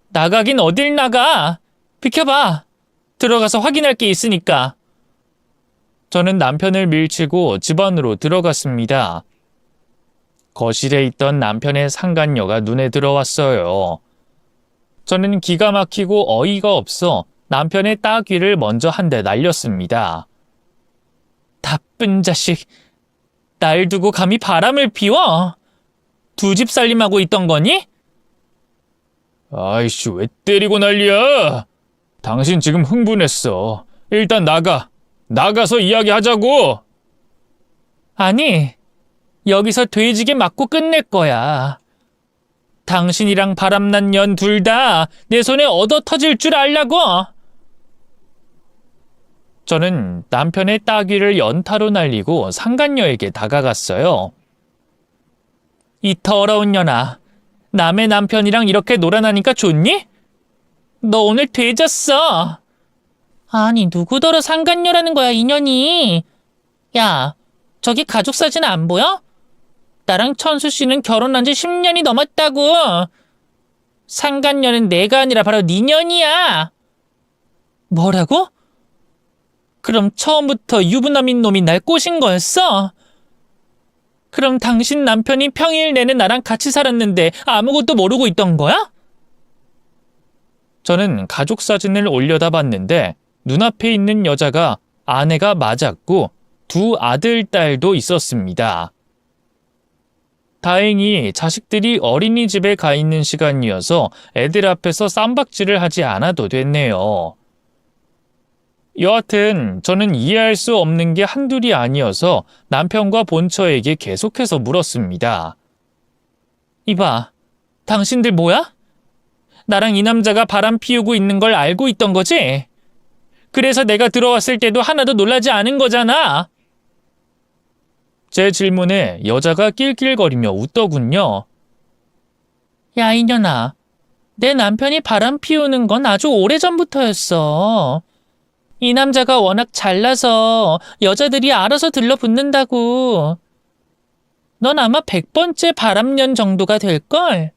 나가긴 어딜 나가. 비켜봐. 들어가서 확인할 게 있으니까. 저는 남편을 밀치고 집 안으로 들어갔습니다. 거실에 있던 남편의 상간녀가 눈에 들어왔어요. 저는 기가 막히고 어이가 없어 남편의 따귀를 먼저 한 대 날렸습니다. 나쁜 자식, 날 두고 감히 바람을 피워? 두 집 살림하고 있던 거니? 아이씨, 왜 때리고 난리야? 당신 지금 흥분했어. 일단 나가. 나가서 이야기하자고. 아니, 여기서 돼지게 맞고 끝낼 거야. 당신이랑 바람난 년 둘 다 내 손에 얻어 터질 줄 알라고. 저는 남편의 따귀를 연타로 날리고 상간녀에게 다가갔어요. 이 더러운 년아, 남의 남편이랑 이렇게 놀아나니까 좋니? 너 오늘 돼졌어. 아니, 누구더러 상간녀라는 거야, 인연이. 야, 저기 가족 사진 안 보여? 나랑 천수 씨는 결혼한 지 10년이 넘었다고. 상간녀는 내가 아니라 바로 네 년이야. 뭐라고? 그럼 처음부터 유부남인 놈이 날 꼬신 거였어? 그럼 당신 남편이 평일 내내 나랑 같이 살았는데 아무것도 모르고 있던 거야? 저는 가족 사진을 올려다 봤는데 눈앞에 있는 여자가 아내가 맞았고 두 아들, 딸도 있었습니다. 다행히 자식들이 어린이집에 가 있는 시간이어서 애들 앞에서 쌈박질을 하지 않아도 됐네요. 여하튼 저는 이해할 수 없는 게 한둘이 아니어서 남편과 본처에게 계속해서 물었습니다. 이봐, 당신들 뭐야? 나랑 이 남자가 바람 피우고 있는 걸 알고 있던 거지? 그래서 내가 들어왔을 때도 하나도 놀라지 않은 거잖아. 제 질문에 여자가 낄낄거리며 웃더군요. 야, 이년아, 내 남편이 바람 피우는 건 아주 오래전부터였어. 이 남자가 워낙 잘나서 여자들이 알아서 들러붙는다고. 넌 아마 100번째 바람년 정도가 될걸?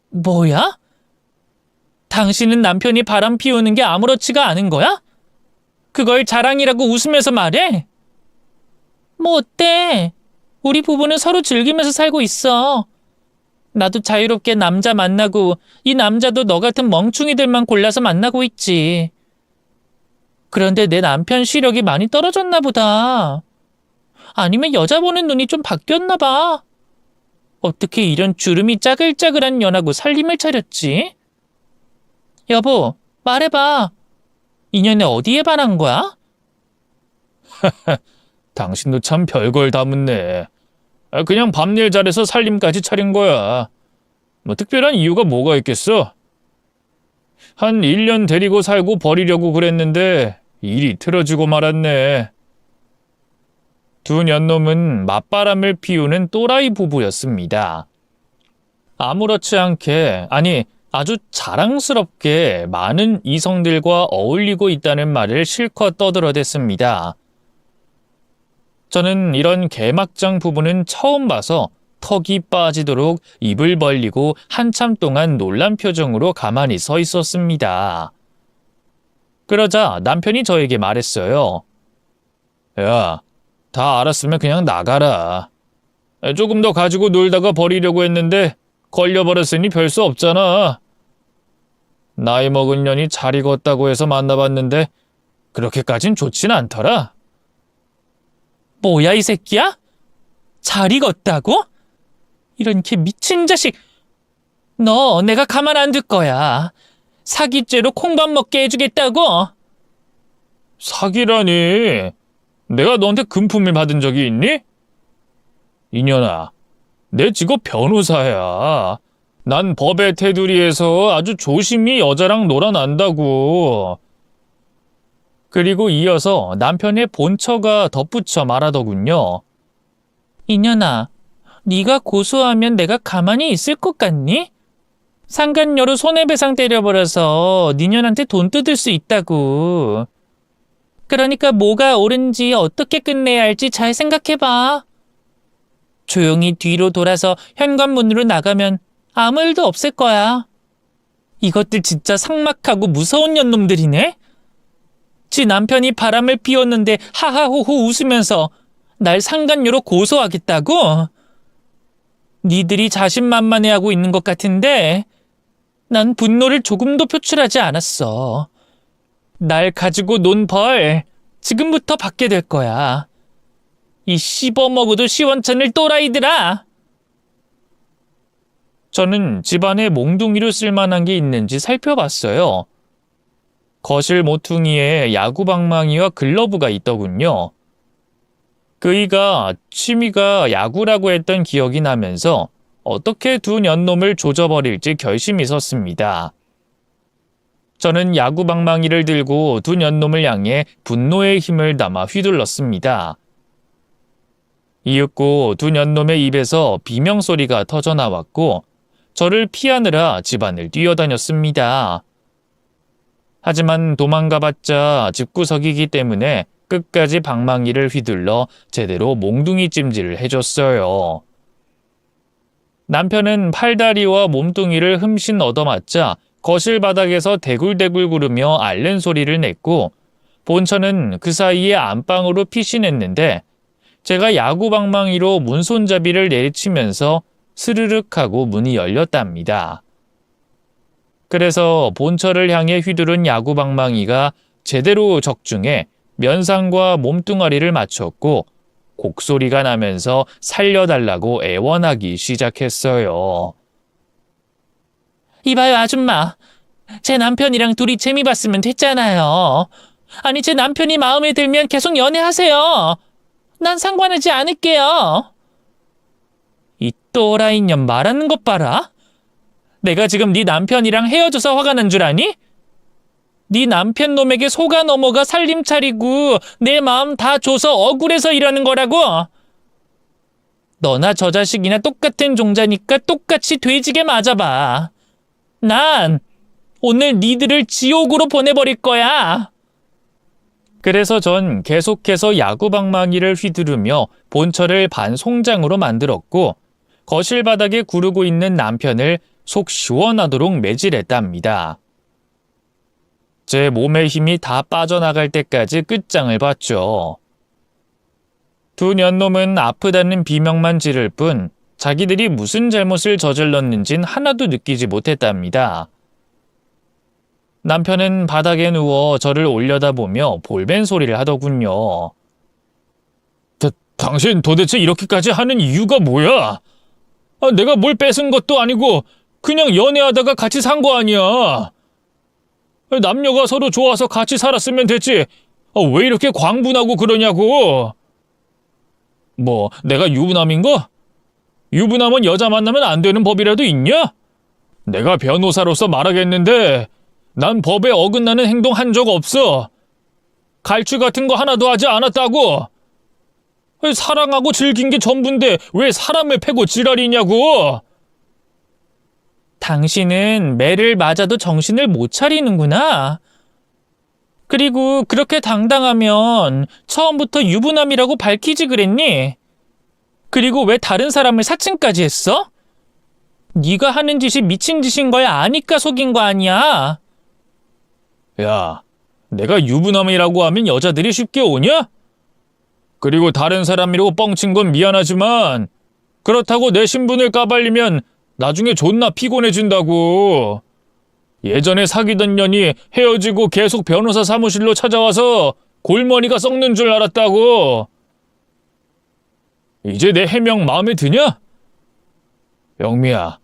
뭐야? 당신은 남편이 바람 피우는 게 아무렇지가 않은 거야? 그걸 자랑이라고 웃으면서 말해? 뭐 어때? 우리 부부는 서로 즐기면서 살고 있어. 나도 자유롭게 남자 만나고 이 남자도 너 같은 멍충이들만 골라서 만나고 있지. 그런데 내 남편 시력이 많이 떨어졌나 보다. 아니면 여자 보는 눈이 좀 바뀌었나 봐. 어떻게 이런 주름이 짜글짜글한 년하고 살림을 차렸지? 여보, 말해봐. 인연에 어디에 반한 거야? 당신도 참 별걸 다 묻네. 그냥 밤일 잘해서 살림까지 차린 거야. 뭐 특별한 이유가 뭐가 있겠어? 한 1년 데리고 살고 버리려고 그랬는데 일이 틀어지고 말았네. 두 년놈은 맞바람을 피우는 또라이 부부였습니다. 아무렇지 않게, 아니 아주 자랑스럽게 많은 이성들과 어울리고 있다는 말을 실컷 떠들어댔습니다. 저는 이런 개막장 부부는 처음 봐서 턱이 빠지도록 입을 벌리고 한참 동안 놀란 표정으로 가만히 서 있었습니다. 그러자 남편이 저에게 말했어요. 야, 다 알았으면 그냥 나가라. 조금 더 가지고 놀다가 버리려고 했는데 걸려버렸으니 별 수 없잖아. 나이 먹은 년이 잘 익었다고 해서 만나봤는데 그렇게까진 좋진 않더라. 뭐야, 이 새끼야? 잘 익었다고? 이런 개 미친 자식. 너 내가 가만 안 둘 거야. 사기죄로 콩밥 먹게 해주겠다고? 사기라니. 내가 너한테 금품을 받은 적이 있니? 이년아, 내 직업 변호사야. 난 법의 테두리에서 아주 조심히 여자랑 놀아난다고. 그리고 이어서 남편의 본처가 덧붙여 말하더군요. 이년아, 네가 고소하면 내가 가만히 있을 것 같니? 상간녀로 손해배상 때려버려서 니년한테 돈 뜯을 수 있다고. 그러니까 뭐가 옳은지 어떻게 끝내야 할지 잘 생각해봐. 조용히 뒤로 돌아서 현관문으로 나가면 아무 일도 없을 거야. 이것들 진짜 삭막하고 무서운 년놈들이네? 지 남편이 바람을 피웠는데 하하호호 웃으면서 날 상간녀로 고소하겠다고? 니들이 자신만만해하고 있는 것 같은데 난 분노를 조금도 표출하지 않았어. 날 가지고 논 벌 지금부터 받게 될 거야. 이 씹어먹어도 시원찮을 또라이들아! 저는 집안에 몽둥이로 쓸만한 게 있는지 살펴봤어요. 거실 모퉁이에 야구방망이와 글러브가 있더군요. 그이가 취미가 야구라고 했던 기억이 나면서 어떻게 두 년놈을 조져버릴지 결심이 섰습니다. 저는 야구방망이를 들고 두 년놈을 향해 분노의 힘을 담아 휘둘렀습니다. 이윽고 두 년놈의 입에서 비명소리가 터져나왔고 저를 피하느라 집안을 뛰어다녔습니다. 하지만 도망가봤자 집구석이기 때문에 끝까지 방망이를 휘둘러 제대로 몽둥이 찜질을 해줬어요. 남편은 팔다리와 몸뚱이를 흠씬 얻어맞자 거실 바닥에서 대굴대굴 구르며 앓는 소리를 냈고 본처는 그 사이에 안방으로 피신했는데 제가 야구방망이로 문손잡이를 내리치면서 스르륵 하고 문이 열렸답니다. 그래서 본처를 향해 휘두른 야구방망이가 제대로 적중해 면상과 몸뚱아리를 맞췄고 곡소리가 나면서 살려달라고 애원하기 시작했어요. 이봐요 아줌마. 제 남편이랑 둘이 재미 봤으면 됐잖아요. 아니 제 남편이 마음에 들면 계속 연애하세요. 난 상관하지 않을게요. 이 또라이 년 말하는 것 봐라. 내가 지금 네 남편이랑 헤어져서 화가 난 줄 아니? 네 남편 놈에게 속아 넘어가 살림 차리고 내 마음 다 줘서 억울해서 이러는 거라고. 너나 저 자식이나 똑같은 종자니까 똑같이 돼지게 맞아봐. 난 오늘 니들을 지옥으로 보내버릴 거야. 그래서 전 계속해서 야구방망이를 휘두르며 본처를 반송장으로 만들었고 거실 바닥에 구르고 있는 남편을 속 시원하도록 매질했답니다. 제 몸의 힘이 다 빠져나갈 때까지 끝장을 봤죠. 두 년놈은 아프다는 비명만 지를 뿐 자기들이 무슨 잘못을 저질렀는진 하나도 느끼지 못했답니다. 남편은 바닥에 누워 저를 올려다보며 볼멘 소리를 하더군요. 당신 도대체 이렇게까지 하는 이유가 뭐야? 내가 뭘 뺏은 것도 아니고 그냥 연애하다가 같이 산 거 아니야. 남녀가 서로 좋아서 같이 살았으면 됐지. 왜 이렇게 광분하고 그러냐고. 뭐 내가 유부남인 거? 유부남은 여자 만나면 안 되는 법이라도 있냐? 내가 변호사로서 말하겠는데 난 법에 어긋나는 행동 한 적 없어. 갈취 같은 거 하나도 하지 않았다고. 사랑하고 즐긴 게 전부인데 왜 사람을 패고 지랄이냐고. 당신은 매를 맞아도 정신을 못 차리는구나. 그리고 그렇게 당당하면 처음부터 유부남이라고 밝히지 그랬니? 그리고 왜 다른 사람을 사칭까지 했어? 네가 하는 짓이 미친 짓인 거야 아니까 속인 거 아니야. 야, 내가 유부남이라고 하면 여자들이 쉽게 오냐? 그리고 다른 사람이라고 뻥친 건 미안하지만 그렇다고 내 신분을 까발리면 나중에 존나 피곤해진다고. 예전에 사귀던 년이 헤어지고 계속 변호사 사무실로 찾아와서 골머리가 썩는 줄 알았다고. 이제 내 해명 마음에 드냐? 영미야,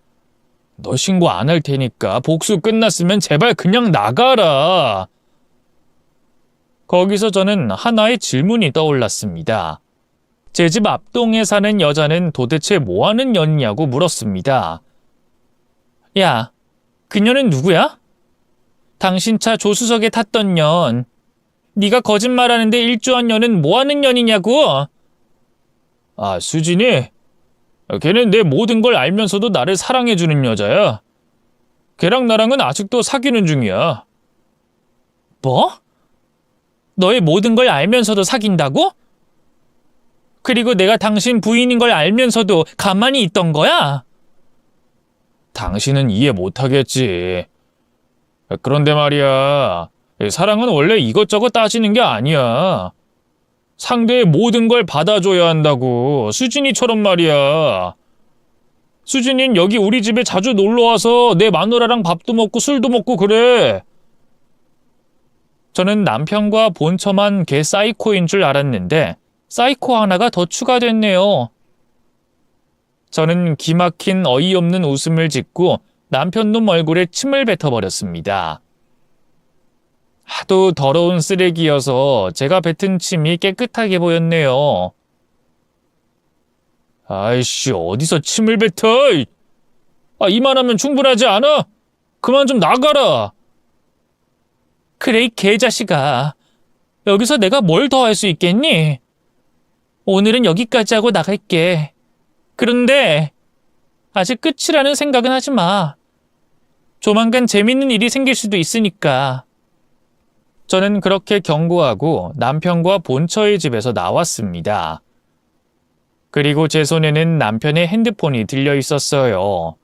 너 신고 안 할 테니까 복수 끝났으면 제발 그냥 나가라. 거기서 저는 하나의 질문이 떠올랐습니다. 제 집 앞동에 사는 여자는 도대체 뭐하는 년이냐고 물었습니다. 야, 그녀는 누구야? 당신 차 조수석에 탔던 년. 네가 거짓말하는데 일조한 년은 뭐하는 년이냐고. 아, 수진이? 걔는 내 모든 걸 알면서도 나를 사랑해주는 여자야. 걔랑 나랑은 아직도 사귀는 중이야. 뭐? 너의 모든 걸 알면서도 사귄다고? 그리고 내가 당신 부인인 걸 알면서도 가만히 있던 거야? 당신은 이해 못하겠지. 그런데 말이야, 사랑은 원래 이것저것 따지는 게 아니야. 상대의 모든 걸 받아줘야 한다고, 수진이처럼 말이야. 수진이는 여기 우리 집에 자주 놀러와서 내 마누라랑 밥도 먹고 술도 먹고 그래. 저는 남편과 본처만 걔 사이코인 줄 알았는데 사이코 하나가 더 추가됐네요. 저는 기막힌 어이없는 웃음을 짓고 남편 놈 얼굴에 침을 뱉어버렸습니다. 하도 더러운 쓰레기여서 제가 뱉은 침이 깨끗하게 보였네요. 아이씨, 어디서 침을 뱉어? 이만하면 충분하지 않아? 그만 좀 나가라. 그래, 이 개자식아. 여기서 내가 뭘 더 할 수 있겠니? 오늘은 여기까지 하고 나갈게. 그런데 아직 끝이라는 생각은 하지 마. 조만간 재밌는 일이 생길 수도 있으니까. 저는 그렇게 경고하고 남편과 본처의 집에서 나왔습니다. 그리고 제 손에는 남편의 핸드폰이 들려 있었어요.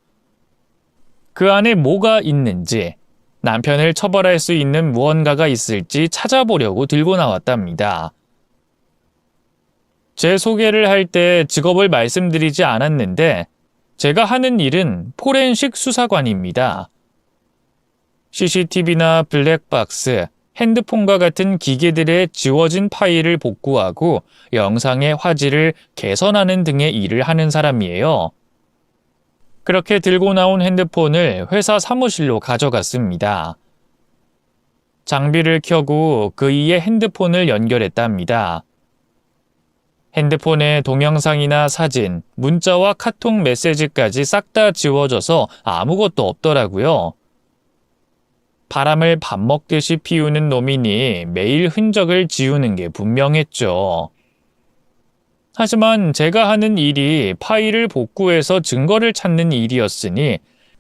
그 안에 뭐가 있는지, 남편을 처벌할 수 있는 무언가가 있을지 찾아보려고 들고 나왔답니다. 제 소개를 할 때 직업을 말씀드리지 않았는데 제가 하는 일은 포렌식 수사관입니다. CCTV나 블랙박스, 핸드폰과 같은 기계들의 지워진 파일을 복구하고 영상의 화질을 개선하는 등의 일을 하는 사람이에요. 그렇게 들고 나온 핸드폰을 회사 사무실로 가져갔습니다. 장비를 켜고 그이의 핸드폰을 연결했답니다. 핸드폰에 동영상이나 사진, 문자와 카톡 메시지까지 싹 다 지워져서 아무것도 없더라고요. 바람을 밥 먹듯이 피우는 놈이니 매일 흔적을 지우는 게 분명했죠. 하지만 제가 하는 일이 파일을 복구해서 증거를 찾는 일이었으니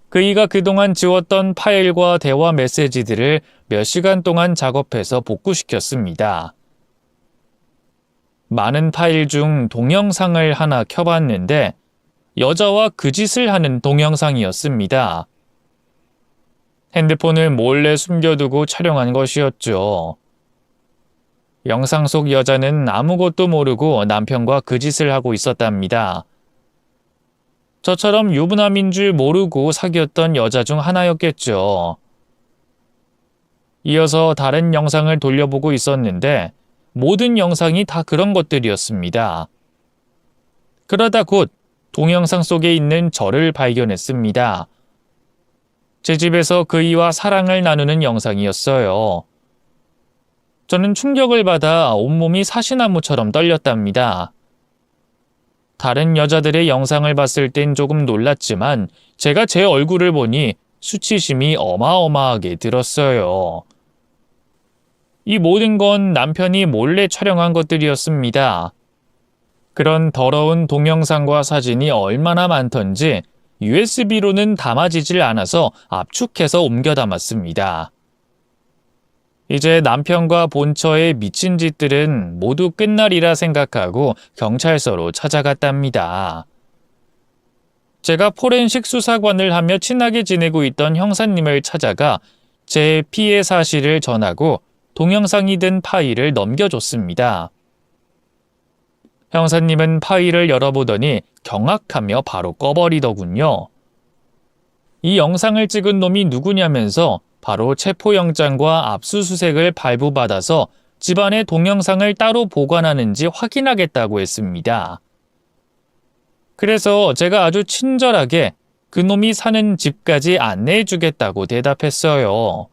그이가 그동안 지웠던 파일과 대화 메시지들을 몇 시간 동안 작업해서 복구시켰습니다. 많은 파일 중 동영상을 하나 켜봤는데 여자와 그 짓을 하는 동영상이었습니다. 핸드폰을 몰래 숨겨두고 촬영한 것이었죠. 영상 속 여자는 아무것도 모르고 남편과 그 짓을 하고 있었답니다. 저처럼 유부남인 줄 모르고 사귀었던 여자 중 하나였겠죠. 이어서 다른 영상을 돌려보고 있었는데 모든 영상이 다 그런 것들이었습니다. 그러다 곧 동영상 속에 있는 저를 발견했습니다. 제 집에서 그이와 사랑을 나누는 영상이었어요. 저는 충격을 받아 온몸이 사시나무처럼 떨렸답니다. 다른 여자들의 영상을 봤을 땐 조금 놀랐지만 제가 제 얼굴을 보니 수치심이 어마어마하게 들었어요. 이 모든 건 남편이 몰래 촬영한 것들이었습니다. 그런 더러운 동영상과 사진이 얼마나 많던지 USB로는 담아지질 않아서 압축해서 옮겨 담았습니다. 이제 남편과 본처의 미친 짓들은 모두 끝날이라 생각하고 경찰서로 찾아갔답니다. 제가 포렌식 수사관을 하며 친하게 지내고 있던 형사님을 찾아가 제 피해 사실을 전하고 동영상이 든 파일을 넘겨줬습니다. 형사님은 파일을 열어보더니 경악하며 바로 꺼버리더군요. 이 영상을 찍은 놈이 누구냐면서 바로 체포영장과 압수수색을 발부받아서 집안에 동영상을 따로 보관하는지 확인하겠다고 했습니다. 그래서 제가 아주 친절하게 그놈이 사는 집까지 안내해주겠다고 대답했어요.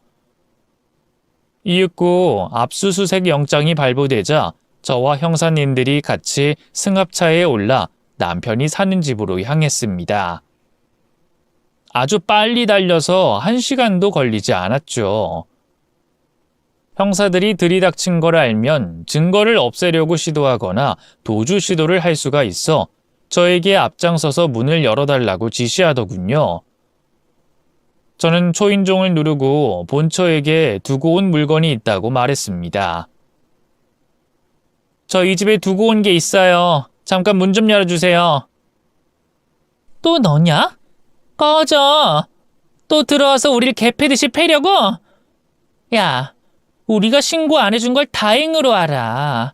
이윽고 압수수색 영장이 발부되자 저와 형사님들이 같이 승합차에 올라 남편이 사는 집으로 향했습니다. 아주 빨리 달려서 1시간도 걸리지 않았죠. 형사들이 들이닥친 걸 알면 증거를 없애려고 시도하거나 도주 시도를 할 수가 있어 저에게 앞장서서 문을 열어달라고 지시하더군요. 저는 초인종을 누르고 본처에게 두고 온 물건이 있다고 말했습니다. 저 이 집에 두고 온 게 있어요. 잠깐 문 좀 열어주세요. 또 너냐? 꺼져. 또 들어와서 우릴 개패듯이 패려고? 야, 우리가 신고 안 해준 걸 다행으로 알아.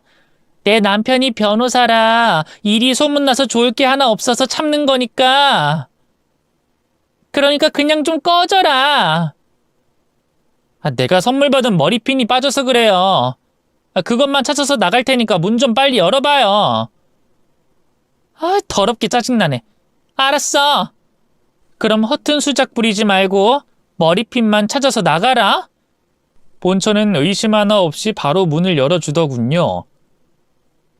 내 남편이 변호사라 일이 소문나서 좋을 게 하나 없어서 참는 거니까. 그러니까 그냥 좀 꺼져라. 내가 선물 받은 머리핀이 빠져서 그래요. 그것만 찾아서 나갈 테니까 문 좀 빨리 열어봐요. 더럽게 짜증나네. 알았어. 그럼 허튼 수작 부리지 말고 머리핀만 찾아서 나가라. 본처는 의심 하나 없이 바로 문을 열어주더군요.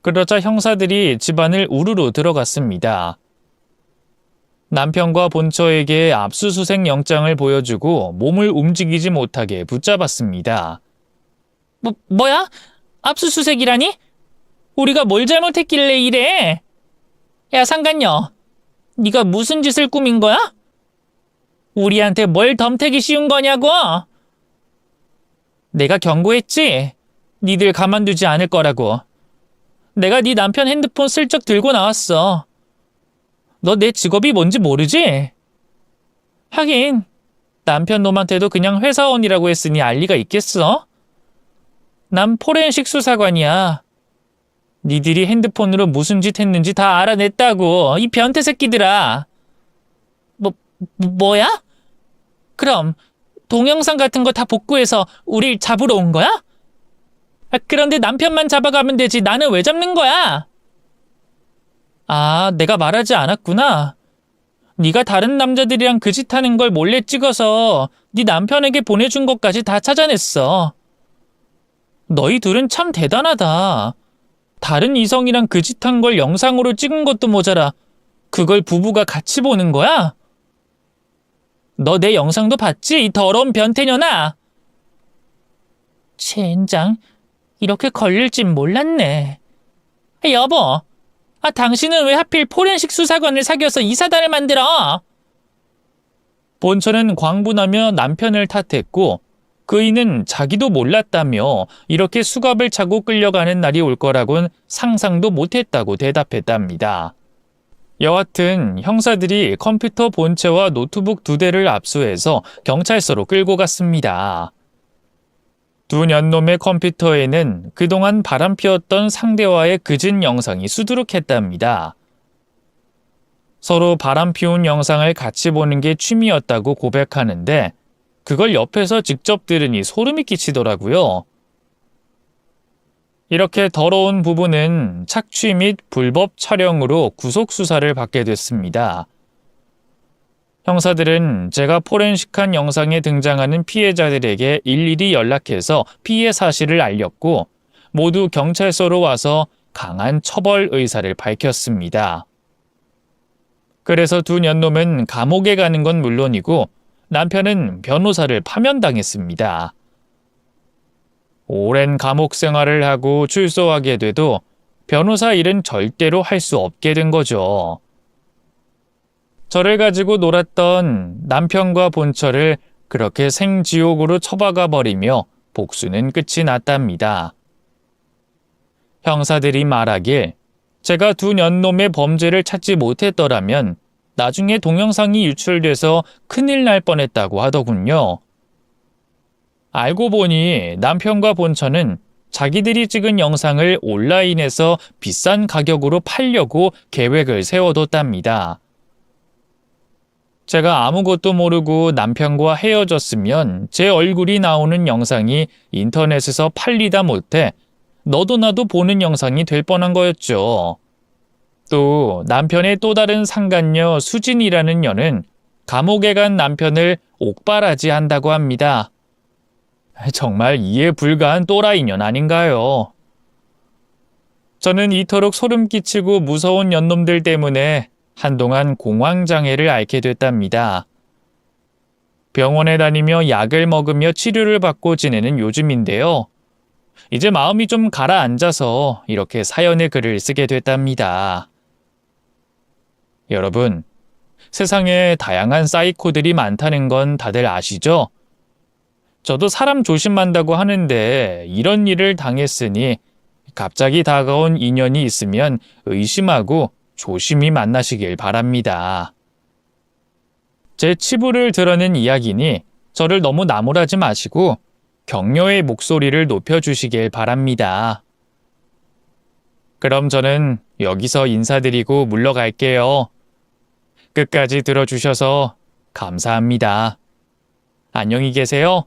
그러자 형사들이 집안을 우르르 들어갔습니다. 남편과 본처에게 압수수색 영장을 보여주고 몸을 움직이지 못하게 붙잡았습니다. 뭐야? 압수수색이라니? 우리가 뭘 잘못했길래 이래? 야, 상간녀. 네가 무슨 짓을 꾸민 거야? 우리한테 뭘 덤태기 씌운 거냐고? 내가 경고했지? 니들 가만두지 않을 거라고. 내가 네 남편 핸드폰 슬쩍 들고 나왔어. 너 내 직업이 뭔지 모르지? 하긴 남편 놈한테도 그냥 회사원이라고 했으니 알 리가 있겠어? 난 포렌식 수사관이야. 니들이 핸드폰으로 무슨 짓 했는지 다 알아냈다고, 이 변태 새끼들아. 뭐야? 그럼 동영상 같은 거 다 복구해서 우릴 잡으러 온 거야? 그런데 남편만 잡아가면 되지 나는 왜 잡는 거야? 내가 말하지 않았구나. 네가 다른 남자들이랑 그 짓 하는 걸 몰래 찍어서 네 남편에게 보내준 것까지 다 찾아냈어. 너희 둘은 참 대단하다. 다른 이성이랑 그 짓 한 걸 영상으로 찍은 것도 모자라 그걸 부부가 같이 보는 거야? 너 내 영상도 봤지? 이 더러운 변태년아. 젠장, 이렇게 걸릴 진 몰랐네. 여보, 당신은 왜 하필 포렌식 수사관을 사귀어서 이 사단을 만들어? 본처는 광분하며 남편을 탓했고 그이는 자기도 몰랐다며 이렇게 수갑을 차고 끌려가는 날이 올 거라곤 상상도 못했다고 대답했답니다. 여하튼 형사들이 컴퓨터 본체와 노트북 2대를 압수해서 경찰서로 끌고 갔습니다. 두 년놈의 컴퓨터에는 그동안 바람피웠던 상대와의 그진 영상이 수두룩했답니다. 서로 바람피운 영상을 같이 보는 게 취미였다고 고백하는데 그걸 옆에서 직접 들으니 소름이 끼치더라고요. 이렇게 더러운 부부는 착취 및 불법 촬영으로 구속수사를 받게 됐습니다. 형사들은 제가 포렌식한 영상에 등장하는 피해자들에게 일일이 연락해서 피해 사실을 알렸고 모두 경찰서로 와서 강한 처벌 의사를 밝혔습니다. 그래서 두 년놈은 감옥에 가는 건 물론이고 남편은 변호사를 파면당했습니다. 오랜 감옥 생활을 하고 출소하게 돼도 변호사 일은 절대로 할 수 없게 된 거죠. 저를 가지고 놀았던 남편과 본처를 그렇게 생지옥으로 처박아 버리며 복수는 끝이 났답니다. 형사들이 말하길 제가 두 년놈의 범죄를 찾지 못했더라면 나중에 동영상이 유출돼서 큰일 날 뻔했다고 하더군요. 알고 보니 남편과 본처는 자기들이 찍은 영상을 온라인에서 비싼 가격으로 팔려고 계획을 세워뒀답니다. 제가 아무것도 모르고 남편과 헤어졌으면 제 얼굴이 나오는 영상이 인터넷에서 팔리다 못해 너도 나도 보는 영상이 될 뻔한 거였죠. 또 남편의 또 다른 상간녀 수진이라는 여는 감옥에 간 남편을 옥바라지 한다고 합니다. 정말 이해 불가한 또라이년 아닌가요? 저는 이토록 소름 끼치고 무서운 년놈들 때문에 한동안 공황장애를 앓게 됐답니다. 병원에 다니며 약을 먹으며 치료를 받고 지내는 요즘인데요. 이제 마음이 좀 가라앉아서 이렇게 사연의 글을 쓰게 됐답니다. 여러분, 세상에 다양한 사이코들이 많다는 건 다들 아시죠? 저도 사람 조심한다고 하는데 이런 일을 당했으니 갑자기 다가온 인연이 있으면 의심하고 조심히 만나시길 바랍니다. 제 치부를 드러낸 이야기니 저를 너무 나무라지 마시고 격려의 목소리를 높여주시길 바랍니다. 그럼 저는 여기서 인사드리고 물러갈게요. 끝까지 들어주셔서 감사합니다. 안녕히 계세요.